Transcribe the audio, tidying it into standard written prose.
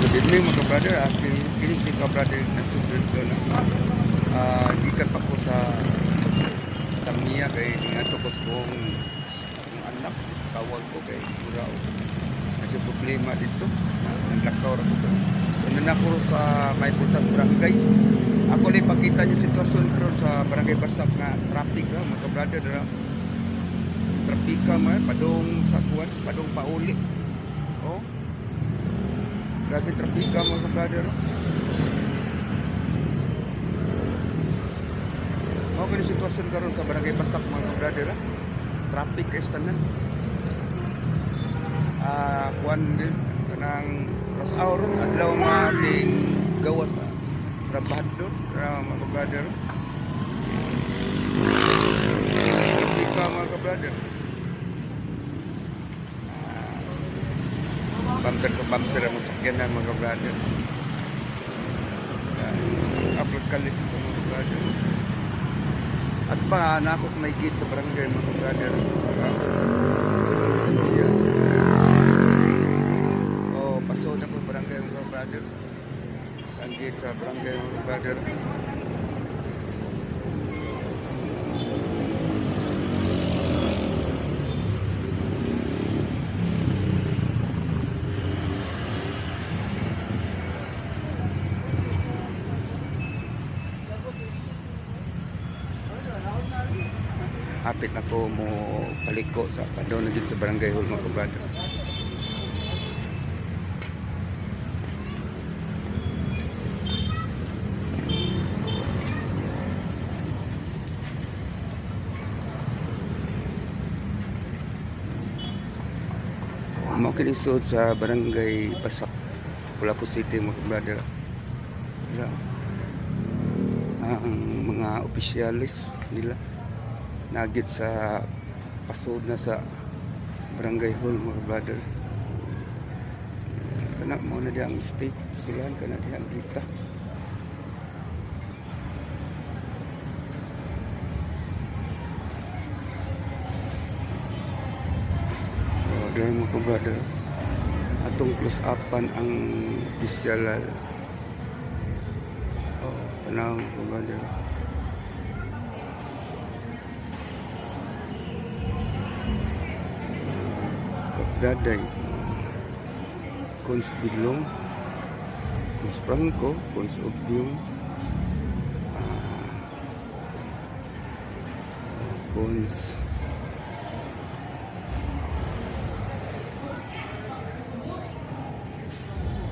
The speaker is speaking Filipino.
Good evening mga brother, kini si ka-brother na sugod ko na gikan pa ko sa Tamiya kay nga ko kong anak tawag ko kay Uraw. Kasi problema dito, naglakaw ra ko. Kuno na ko sa may putas barangay. Ako li pakita yung sitwasyon karon sa barangay Basak nga traffic mga brother dira. Trapika man padung sakuan, padung pauli. Oh. Grabe trapika mga brother. Okay na sitwasyon karon sa barangay Basak mga brother. Traffic kay tanan. Kuan din kanang rush hour adlaw nga ding gawat trabahador mga brother. Trapika mga brother. Bumper ang sakyan na mga brother. Upload kalit mga brother. At pa na ako may gate sa barangay mga brother. Paso na ko barangay mga brother. Ang gate sa barangay mga brother. Apit ako mo paliko sa padon na sa barangay hall mga brother. Mau kilisod sa barangay Basak, Lapu City mga brother. Ang mga opisyalis nila nagit sa pasod na sa barangay hall mga brother. Kana mo na diang state skulahan kana diang kita. Dahil mga brother, atong close upan ang opisyal. Tanaw mga brother. Daday Cons Bilong, Cons Franco, Cons Obyong, Cons